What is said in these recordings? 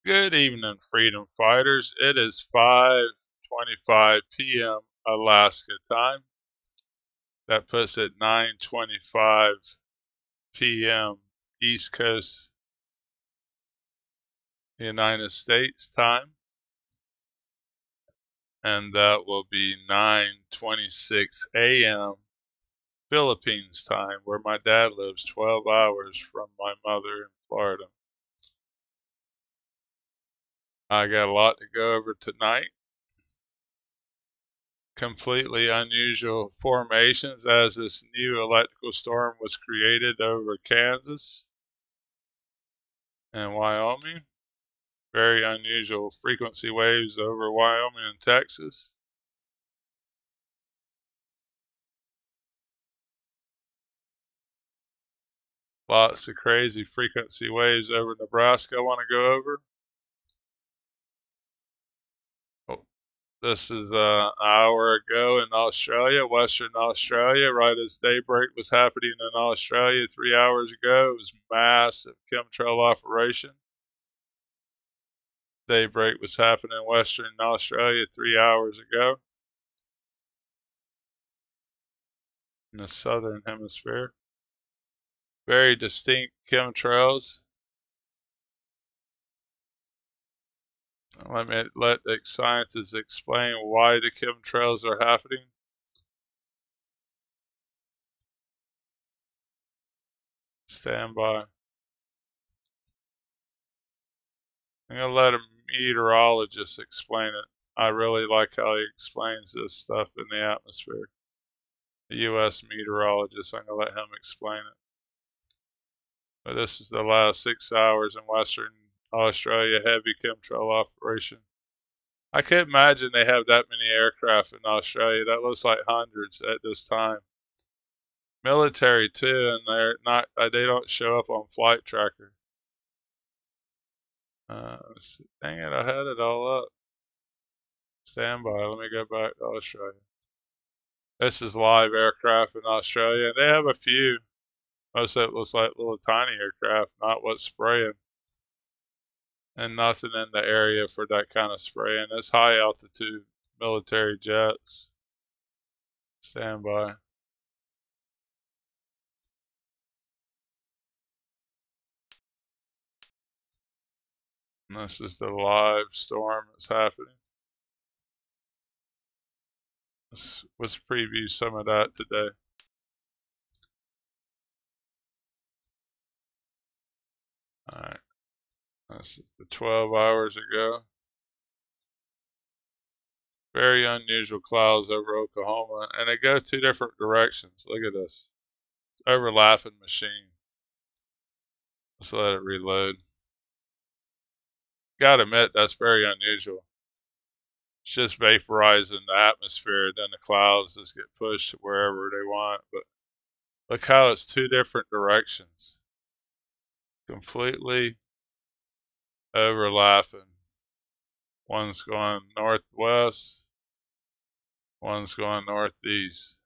Good evening, freedom fighters. It is 5:25 p.m. Alaska time. That puts it 9:25 p.m. East Coast United States time, and that will be 9:26 a.m. Philippines time, where my dad lives 12 hours from my mother in Florida. I got a lot to go over tonight. Completely unusual formations as this new electrical storm was created over Kansas and Wyoming. Very unusual frequency waves over Wyoming and Texas. Lots of crazy frequency waves over Nebraska I want to go over. Oh, this is an hour ago in Australia, Western Australia, right as daybreak was happening in Australia 3 hours ago. It was massive chemtrail operation. Daybreak was happening in Western Australia 3 hours ago in the southern hemisphere. Very distinct chemtrails. Let the scientists explain why the chemtrails are happening. Stand by. I'm going to let a meteorologist explain it. I really like how he explains this stuff in the atmosphere. A U.S. meteorologist, I'm going to let him explain it. But this is the last 6 hours in Western Australia, heavy chemtrail operation. I can't imagine they have that many aircraft in Australia. That looks like hundreds at this time. Military too, and they're not. They don't show up on Flight Tracker. Dang it! I had it all up. Stand by. Let me go back to Australia. This is live aircraft in Australia. They have a few. Most of it looks like little tiny aircraft, not what's spraying, and nothing in the area for that kind of spraying. It's high altitude military jets. Stand by. And this is the live storm that's happening. Let's preview some of that today. Alright, this is the 12 hours ago. Very unusual clouds over Oklahoma, and they go two different directions. Look at this. It's overlapping machine. Let's let it reload. Gotta admit, that's very unusual. It's just vaporizing the atmosphere, then the clouds just get pushed to wherever they want. But look how it's two different directions. Completely overlapping. One's going northwest, one's going northeast.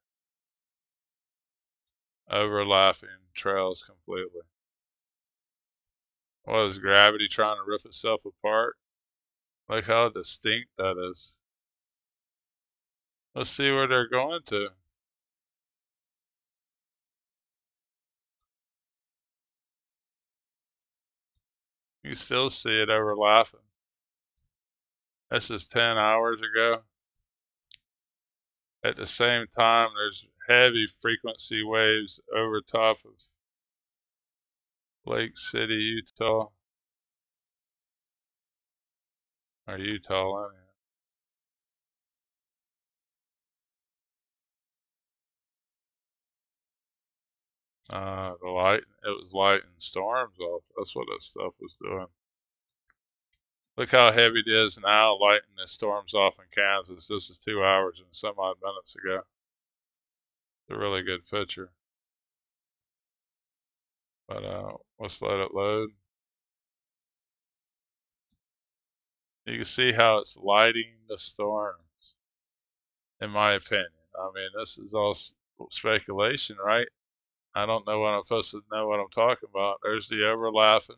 Overlapping trails completely. What is gravity trying to rip itself apart? Look how distinct that is. Let's see where they're going to. You still see it overlapping. This is 10 hours ago. At the same time, there's heavy frequency waves over top of Lake City, Utah. Or Utah, anyhow. It was lighting storms off. That's what that stuff was doing. Look how heavy it is now, lighting the storms off in Kansas. This is 2 hours and some odd minutes ago. It's a really good picture. But let's let it load. You can see how it's lighting the storms, in my opinion. I mean, this is all speculation, right? I don't know what I'm supposed to know what I'm talking about. There's the overlapping.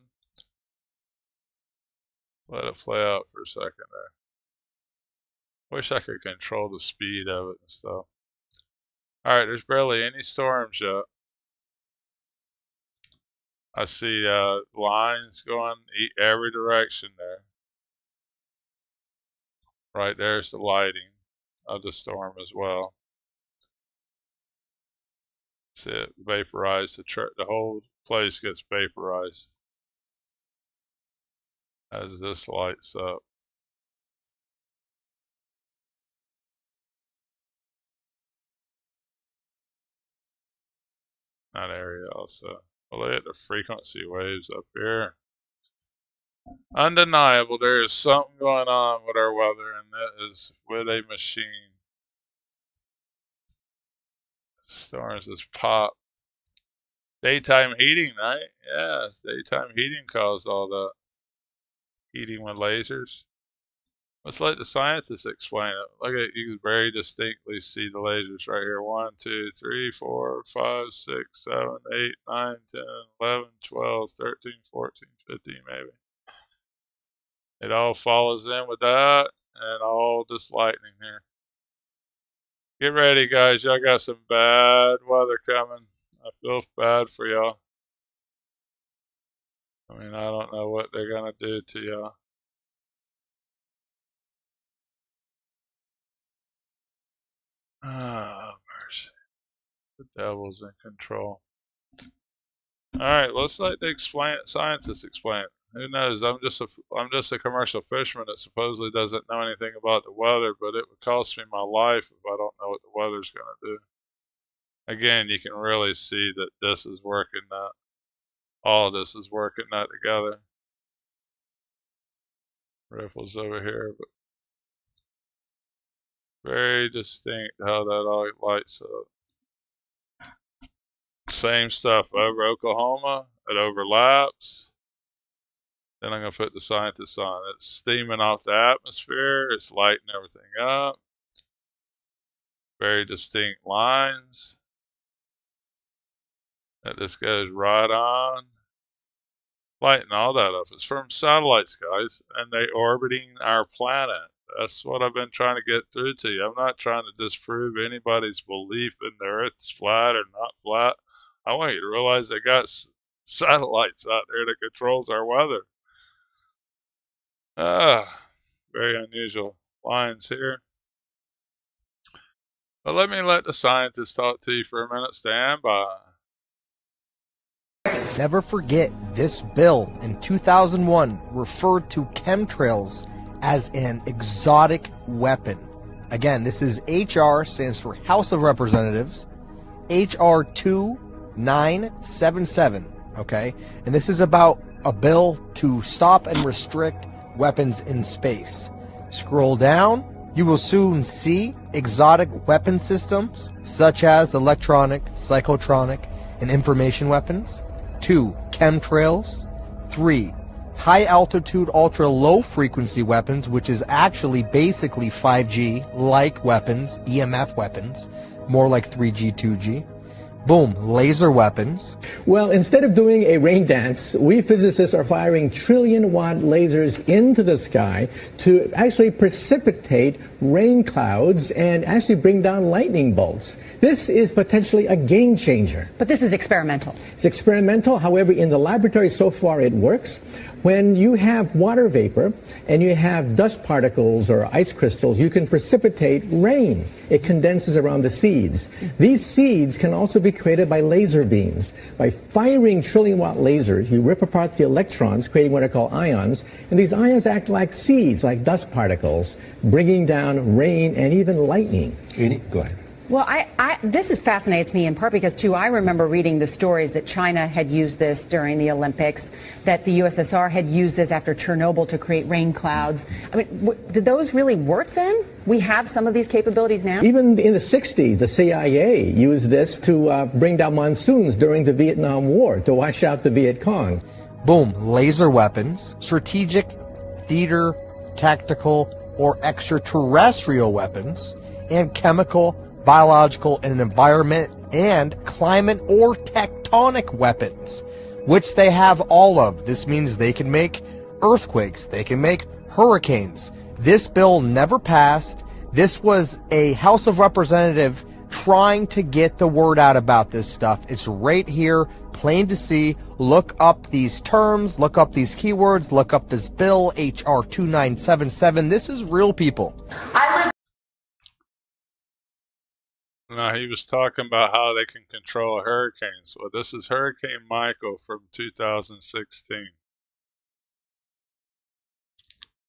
Let it play out for a second there. Wish I could control the speed of it and stuff. Alright, there's barely any storms yet. I see lines going every direction there. Right there's the lighting of the storm as well. See it vaporize, the whole place gets vaporized as this lights up. That area also. Well, look at the frequency waves up here. Undeniable, there is something going on with our weather, and that is with a machine. Storms just pop. Daytime heating, right? Yes, daytime heating caused all that. Heating with lasers. Let's let the scientists explain it. Look at, you can very distinctly see the lasers right here. 1, 2, 3, 4, 5, 6, 7, 8, 9, 10, 11, 12, 13, 14, 15 maybe. It all follows in with that and all this lightning here. Get ready, guys. Y'all got some bad weather coming. I feel bad for y'all. I mean, I don't know what they're going to do to y'all. Oh, mercy. The devil's in control. Alright, let's let the scientists explain it. Who knows? I'm just a commercial fisherman that supposedly doesn't know anything about the weather, but it would cost me my life if I don't know what the weather's going to do. Again, you can really see that this is working that. All of this is working that together. Ripples over here, but very distinct how that all lights up. Same stuff over Oklahoma. It overlaps. Then I'm going to put the scientists on. It's steaming off the atmosphere. It's lighting everything up. Very distinct lines. That this goes right on. Lighting all that up. It's from satellites, guys. And they're orbiting our planet. That's what I've been trying to get through to you. I'm not trying to disprove anybody's belief in the Earth's flat or not flat. I want you to realize they got satellites out there that controls our weather. Very unusual lines here. But let me let the scientists talk to you for a minute. Stand by. Never forget, this bill in 2001 referred to chemtrails as an exotic weapon. Again, this is H.A.A.R. stands for House of Representatives, H.A.A.R. 2977, okay? And this is about a bill to stop and restrict weapons in space. Scroll down, you will soon see exotic weapon systems such as electronic, psychotronic, and information weapons. 2. Chemtrails. 3. High-altitude, ultra-low-frequency weapons, which is actually basically 5G-like weapons, EMF weapons, more like 3G, 2G. Boom, laser weapons. Well, instead of doing a rain dance, we physicists are firing trillion-watt lasers into the sky to actually precipitate rain clouds and actually bring down lightning bolts. This is potentially a game changer. But this is experimental. It's experimental. However, in the laboratory so far it works. When you have water vapor and you have dust particles or ice crystals, you can precipitate rain. It condenses around the seeds. These seeds can also be created by laser beams. By firing trillion-watt lasers, you rip apart the electrons, creating what are called ions, and these ions act like seeds, like dust particles, bringing down rain and even lightning. Go ahead. Well, this fascinates me in part because, too, I remember reading the stories that China had used this during the Olympics, that the USSR had used this after Chernobyl to create rain clouds. I mean, did those really work then? We have some of these capabilities now? Even in the 60s, the CIA used this to bring down monsoons during the Vietnam War, to wash out the Viet Cong. Boom, laser weapons, strategic, theater, tactical, or extraterrestrial weapons, and chemical, biological, and environment, and climate or tectonic weapons, which they have all of. This means they can make earthquakes. They can make hurricanes. This bill never passed. This was a House of Representatives trying to get the word out about this stuff. It's right here, plain to see. Look up these terms, look up these keywords, look up this bill, H.A.R.P 2977. This is real, people. Now, he was talking about how they can control hurricanes. Well, this is Hurricane Michael from 2016.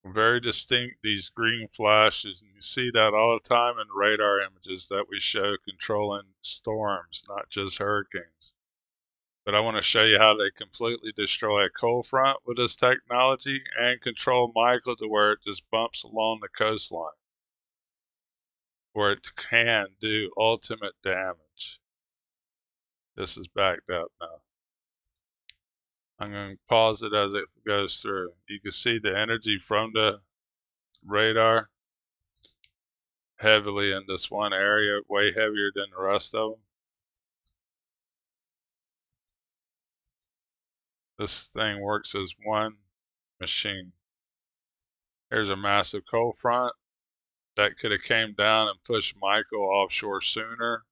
Very distinct, these green flashes, and you see that all the time in radar images that we show controlling storms, not just hurricanes. But I want to show you how they completely destroy a cold front with this technology and control Michael to where it just bumps along the coastline, where it can do ultimate damage. This is backed up now. I'm going to pause it as it goes through. You can see the energy from the radar heavily in this one area, way heavier than the rest of them. This thing works as one machine. Here's a massive cold front that could have came down and pushed Michael offshore sooner,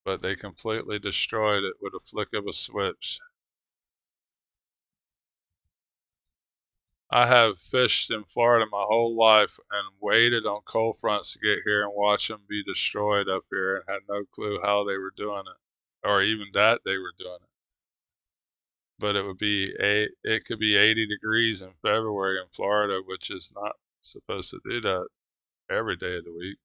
but they completely destroyed it with a flick of a switch. I have fished in Florida my whole life and waited on cold fronts to get here and watch them be destroyed up here, and had no clue how they were doing it, or even that they were doing it. But it could be 80 degrees in February in Florida, which is not supposed to do that every day of the week.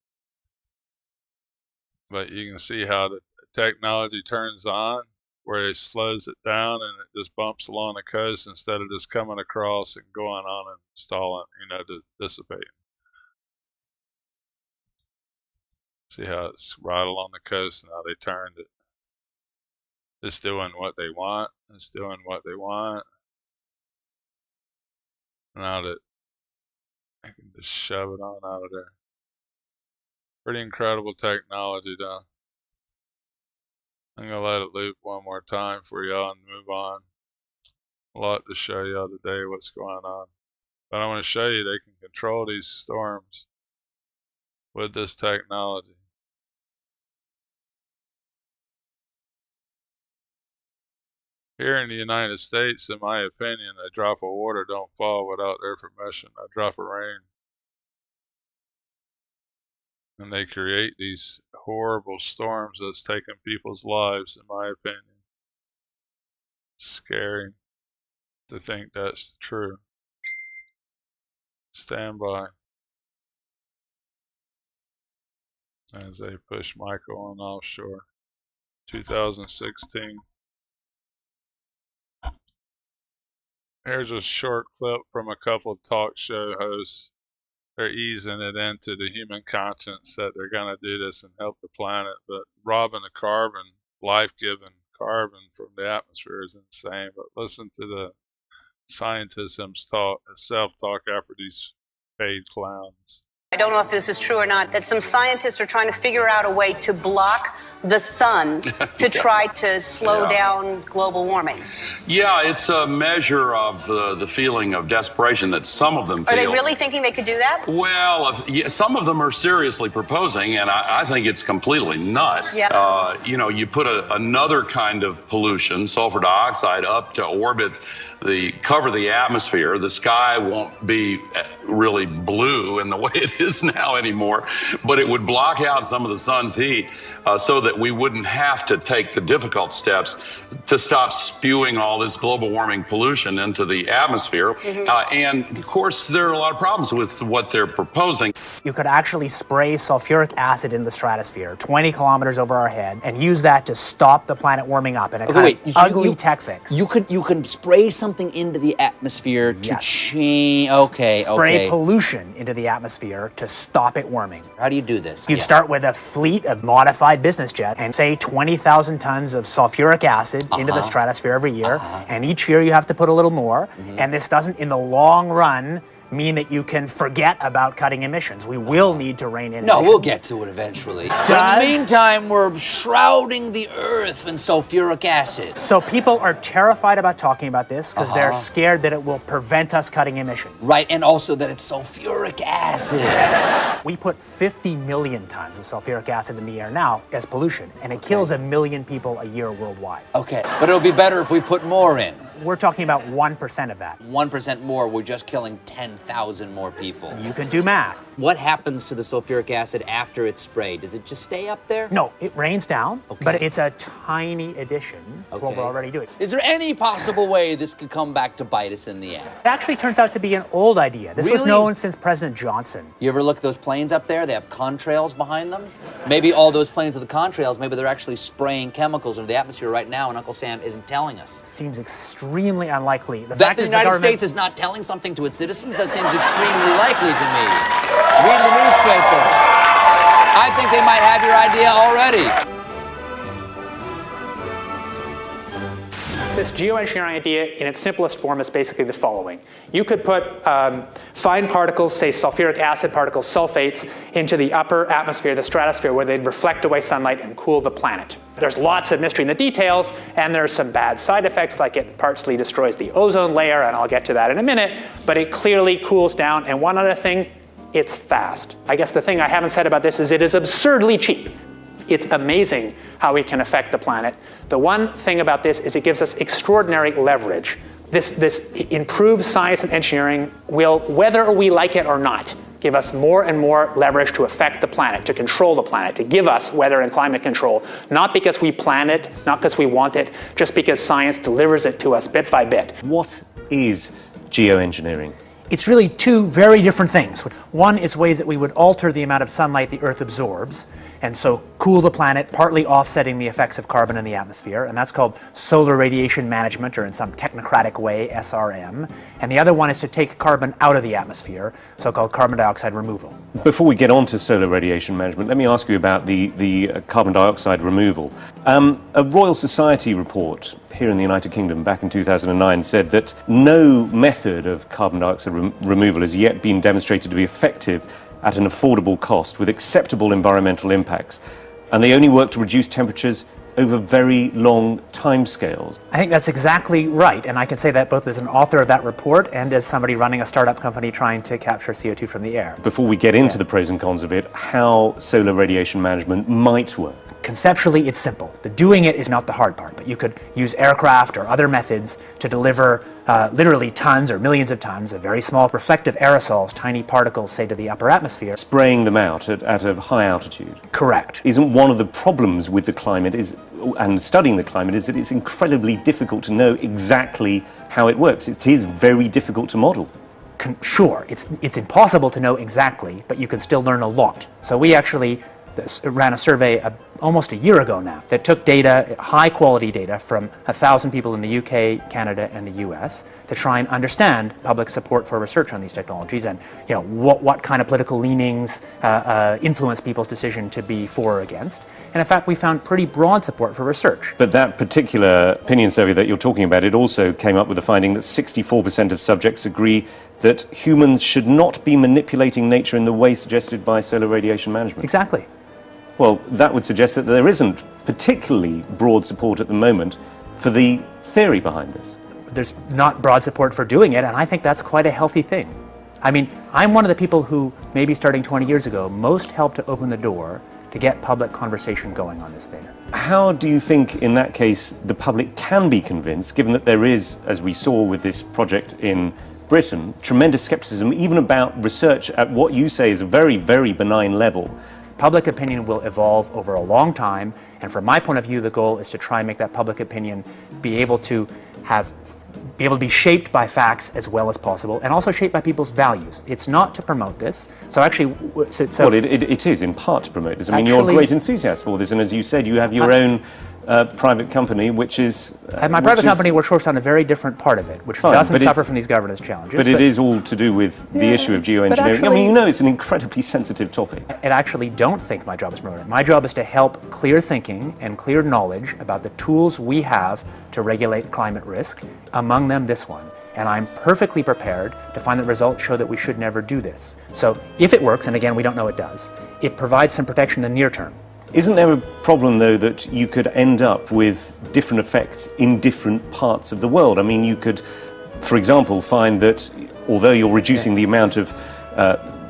But you can see how the technology turns on, where it slows it down and it just bumps along the coast instead of just coming across and going on and stalling, dissipating. See how it's right along the coast and how they turned it. It's doing what they want. It's doing what they want. Now that I can just shove it on out of there. Pretty incredible technology, though. I'm going to let it loop one more time for y'all and move on. A lot to show y'all today what's going on. But I want to show you they can control these storms with this technology. Here in the United States, in my opinion, a drop of water don't fall without their permission. A drop of rain. And they create these horrible storms that's taking people's lives, in my opinion. It's scary to think that's true. Stand by as they push Michael on offshore. 2016. Here's a short clip from a couple of talk show hosts. They're easing it into the human conscience that they're going to do this and help the planet, but robbing the carbon, life-giving carbon from the atmosphere is insane. But listen to the scientists self-talk after these paid clowns. I don't know if this is true or not, that some scientists are trying to figure out a way to block the sun to try to slow down global warming. Yeah, it's a measure of the feeling of desperation that some of them feel. Are they really thinking they could do that? Well, some of them are seriously proposing, and I think it's completely nuts. Yeah. You put another kind of pollution, sulfur dioxide, up to orbit, cover the atmosphere. The sky won't be really blue in the way it is now anymore, but it would block out some of the sun's heat so that we wouldn't have to take the difficult steps to stop spewing all this global warming pollution into the atmosphere. And of course, there are a lot of problems with what they're proposing. You could actually spray sulfuric acid in the stratosphere 20 kilometers over our head and use that to stop the planet warming up in a kind of ugly tech fix. You can spray something into the atmosphere to change. Spray pollution into the atmosphere to stop it warming. How do you do this? You'd start with a fleet of modified business jets and say 20,000 tons of sulfuric acid into the stratosphere every year. And each year you have to put a little more. And this doesn't, in the long run, mean that you can forget about cutting emissions. We will need to rein in No, emissions. we'll get to it eventually. But in the meantime, we're shrouding the earth in sulfuric acid. So people are terrified about talking about this because they're scared that it will prevent us cutting emissions. Right, and also that it's sulfuric acid. We put 50 million tons of sulfuric acid in the air now as pollution, and it kills 1 million people a year worldwide. Okay, but it'll be better if we put more in. We're talking about 1% of that. 1% more, we're just killing 10,000 more people. You can do math. What happens to the sulfuric acid after it's sprayed? Does it just stay up there? No, it rains down, but it's a tiny addition to what we're already doing. Is there any possible way this could come back to bite us in the ass? It actually turns out to be an old idea. This was known since President Johnson. You ever look at those planes up there? They have contrails behind them. Maybe all those planes with the contrails, maybe they're actually spraying chemicals into the atmosphere right now and Uncle Sam isn't telling us. Seems extremely unlikely. That the United States is not telling something to its citizens? That seems extremely likely to me. Read the newspaper. I think they might have your idea already. This geoengineering idea in its simplest form is basically the following. You could put fine particles, say sulfuric acid particles, sulfates, into the upper atmosphere, the stratosphere, where they'd reflect away sunlight and cool the planet. There's lots of mystery in the details, and there's some bad side effects, like it partially destroys the ozone layer, and I'll get to that in a minute, but it clearly cools down. And one other thing, it's fast. I guess the thing I haven't said about this is it is absurdly cheap. It's amazing how we can affect the planet. The one thing about this is it gives us extraordinary leverage. This improved science and engineering will, whether we like it or not, give us more and more leverage to affect the planet, to control the planet, to give us weather and climate control, not because we plan it, not because we want it, just because science delivers it to us bit by bit. What is geoengineering? It's really two very different things. One is ways that we would alter the amount of sunlight the Earth absorbs, and so cool the planet, partly offsetting the effects of carbon in the atmosphere, and that's called solar radiation management, or in some technocratic way, SRM. And the other one is to take carbon out of the atmosphere, so-called carbon dioxide removal. Before we get on to solar radiation management, let me ask you about the carbon dioxide removal. A Royal Society report here in the United Kingdom back in 2009 said that no method of carbon dioxide removal has yet been demonstrated to be effective at an affordable cost with acceptable environmental impacts, and they only work to reduce temperatures over very long timescales. I think that's exactly right, and I can say that both as an author of that report and as somebody running a startup company trying to capture CO2 from the air. Before we get into the pros and cons of it, how solar radiation management might work. Conceptually, it's simple. The doing it is not the hard part, but you could use aircraft or other methods to deliver literally tons or millions of tons of very small reflective aerosols, tiny particles, say, to the upper atmosphere. Spraying them out at a high altitude. Correct. Isn't one of the problems with the climate and studying the climate is that it's incredibly difficult to know exactly how it works. It is very difficult to model. Sure, it's impossible to know exactly, but you can still learn a lot. So we actually ran a survey almost a year ago now that took data, high quality data, from 1,000 people in the UK, Canada, and the US to try and understand public support for research on these technologies and what kind of political leanings influence people's decision to be for or against. And in fact, we found pretty broad support for research. But that particular opinion survey that you're talking about, it also came up with the finding that 64% of subjects agree that humans should not be manipulating nature in the way suggested by solar radiation management. Exactly. Well, that would suggest that there isn't particularly broad support at the moment for the theory behind this. There's not broad support for doing it, and I think that's quite a healthy thing. I mean, I'm one of the people who, maybe starting 20 years ago, most helped to open the door to get public conversation going on this thing. How do you think, in that case, the public can be convinced, given that there is, as we saw with this project in Britain, tremendous skepticism, even about research at what you say is a very, very benign level? Public opinion will evolve over a long time, and from my point of view, the goal is to try and make that public opinion be able to be shaped by facts as well as possible, and also shaped by people's values. It's not to promote this. So actually, well, it is in part to promote this. I mean, you're a great enthusiast for this, and as you said, you have your own private company, which is... my private company works on a very different part of it, which doesn't suffer from these governance challenges. But it is all to do with the issue of geoengineering. Actually, I mean, you know, it's an incredibly sensitive topic. I actually don't think my job is promoting it. My job is to help clear thinking and clear knowledge about the tools we have to regulate climate risk, among them this one. And I'm perfectly prepared to find that results show that we should never do this. So if it works, and again, we don't know it does, it provides some protection in the near term. Isn't there a problem, though, that you could end up with different effects in different parts of the world? I mean, you could, for example, find that although you're reducing the amount of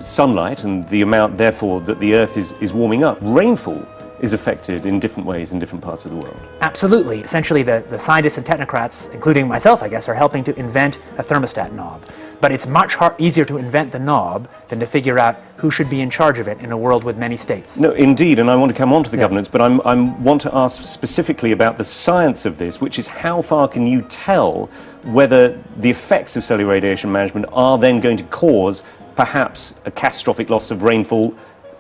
sunlight and the amount, therefore, that the Earth is warming up, rainfall is affected in different ways in different parts of the world. Absolutely. Essentially, the scientists and technocrats, including myself, I guess, are helping to invent a thermostat knob. But it's much easier to invent the knob than to figure out who should be in charge of it in a world with many states. No, indeed, and I want to come on to the governance, but I want to ask specifically about the science of this, which is how far can you tell whether the effects of cellular radiation management are then going to cause perhaps a catastrophic loss of rainfall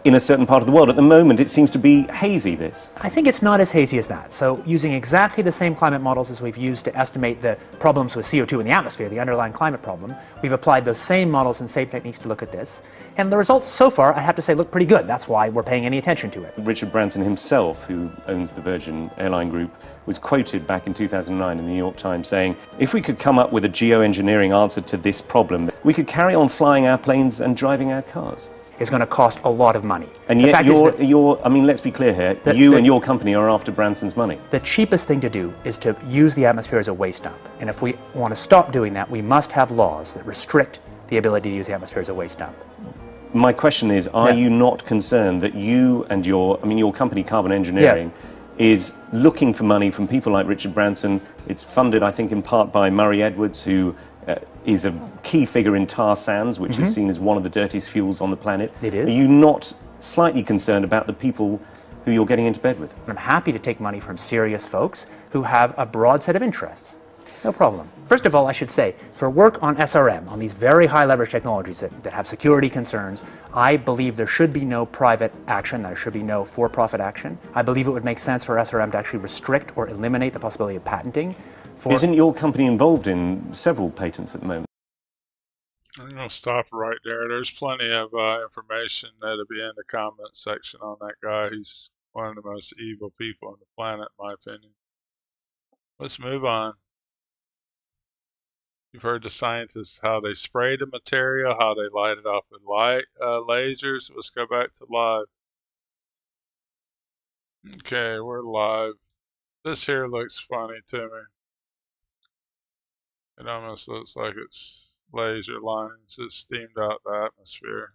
in a certain part of the world? At the moment, it seems to be hazy, this. I think it's not as hazy as that. So using exactly the same climate models as we've used to estimate the problems with CO2 in the atmosphere, the underlying climate problem, we've applied those same models and same techniques to look at this. And the results so far, I have to say, look pretty good. That's why we're paying any attention to it. Richard Branson himself, who owns the Virgin Airline Group, was quoted back in 2009 in the New York Times saying, if we could come up with a geoengineering answer to this problem, we could carry on flying our planes and driving our cars. Is going to cost a lot of money. And yet I mean, let's be clear here, you and your company are after Branson's money. The cheapest thing to do is to use the atmosphere as a waste dump. And if we want to stop doing that, we must have laws that restrict the ability to use the atmosphere as a waste dump. My question is, are you not concerned that you and your company, Carbon Engineering, is looking for money from people like Richard Branson? It's funded, I think, in part by Murray Edwards, who is a key figure in tar sands, which is seen as one of the dirtiest fuels on the planet. It is. Are you not slightly concerned about the people who you're getting into bed with? I'm happy to take money from serious folks who have a broad set of interests. No problem. First of all, I should say, for work on SRM, on these very high leverage technologies that have security concerns, I believe there should be no private action, there should be no for-profit action. I believe it would make sense for SRM to actually restrict or eliminate the possibility of patenting. Isn't your company involved in several patents at the moment? I'm going to stop right there. There's plenty of information that'll be in the comment section on that guy. He's one of the most evil people on the planet, in my opinion. Let's move on. You've heard the scientists, how they spray the material, how they light it up with lasers. Let's go back to live. Okay, we're live. This here looks funny to me. It almost looks like it's laser lines that steamed out the atmosphere.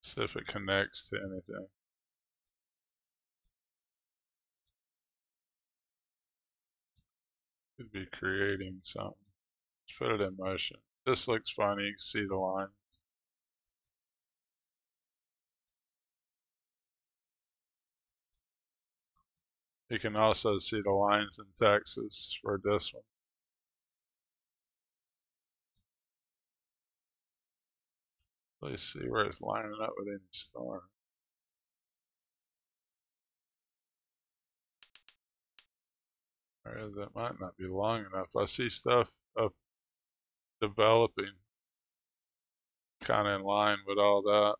See if it connects to anything. Could be creating something. Let's put it in motion. This looks funny. You can see the lines. You can also see the lines in Texas for this one. Let's see where it's lining up with any storm. That might not be long enough. I see stuff of developing kind of in line with all that.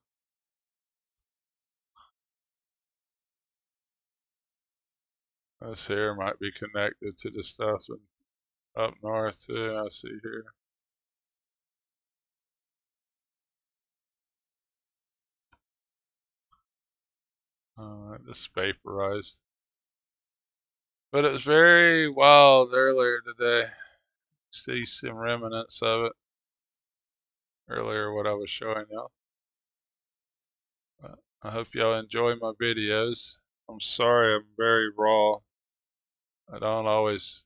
This here might be connected to the stuff up north too, I see here. This vaporized. But it was very wild earlier today. See some remnants of it. Earlier what I was showing y'all. I hope y'all enjoy my videos. I'm sorry I'm very raw. I don't always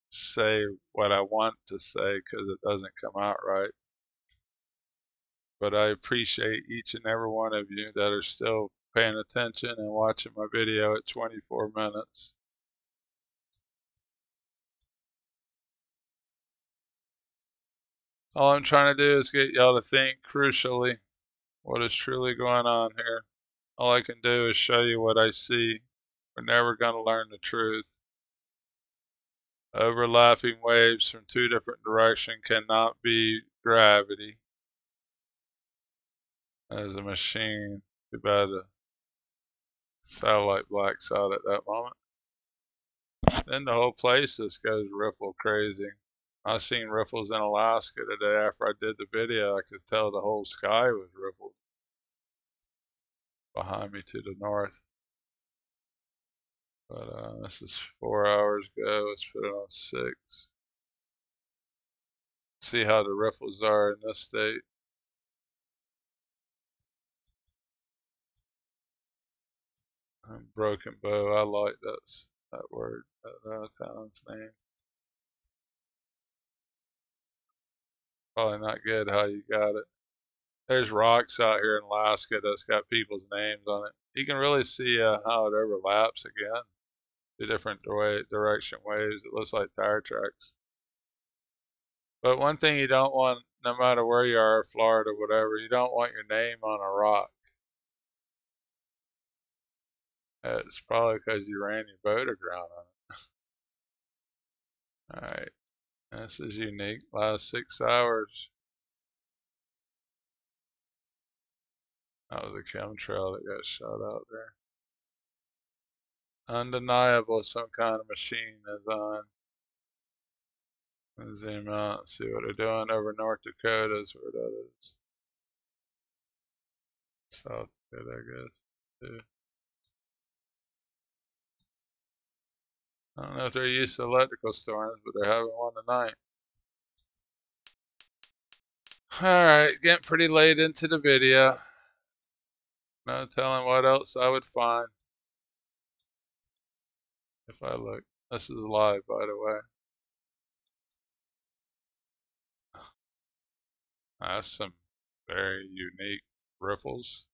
say what I want to say because it doesn't come out right. But I appreciate each and every one of you that are still paying attention and watching my video at 24 minutes. All I'm trying to do is get y'all to think crucially what is truly going on here. All I can do is show you what I see. We're never going to learn the truth. Overlapping waves from two different directions cannot be gravity. As a machine, too bad Satellite blacks out at that moment. Then the whole place just goes riffle crazy. I seen riffles in Alaska today after I did the video. I could tell the whole sky was riffled behind me to the north. But this is 4 hours ago. Let's put it on 6. See how the riffles are in this state. Broken bow. I like that word. That town's name. Probably not good how you got it. There's rocks out here in Alaska that's got people's names on it. You can really see how it overlaps again. The different direction waves. It looks like tire tracks. But one thing you don't want, no matter where you are, Florida, whatever, you don't want your name on a rock. It's probably because you ran your boat aground on it. Alright, this is unique. Last 6 hours. That was a chemtrail that got shot out there. Undeniable, some kind of machine is on. Let's zoom out and see what they're doing over North Dakota is where that is. South Dakota, I guess, too. I don't know if they're used to electrical storms, but they're having one tonight. Alright, getting pretty late into the video. No telling what else I would find if I look. This is live, by the way. That's some very unique riffles.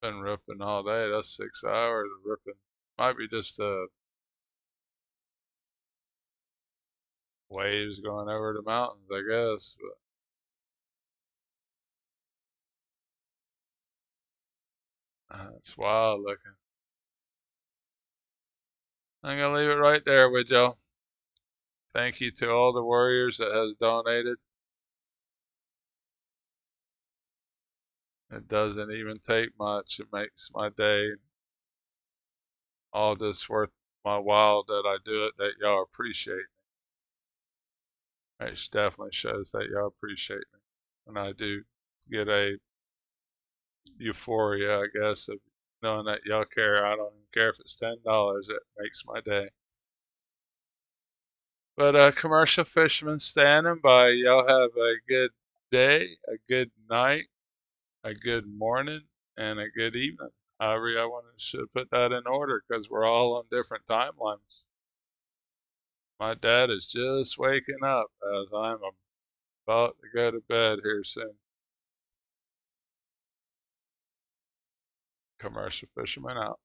Been ripping all day. That's 6 hours of ripping. Might be just waves going over the mountains, I guess. But it's wild looking. I'm gonna leave it right there with y'all. Thank you to all the warriors that has donated. It doesn't even take much. It makes my day all this worth my while that I do it, that y'all appreciate me. It definitely shows that y'all appreciate me. And I do get a euphoria, I guess, of knowing that y'all care. I don't even care if it's $10. It makes my day. But commercial fishermen standing by. Y'all have a good day, a good night, a good morning, and a good evening. However, I should put that in order because we're all on different timelines. My dad is just waking up as I'm about to go to bed here soon. Commercial fisherman out.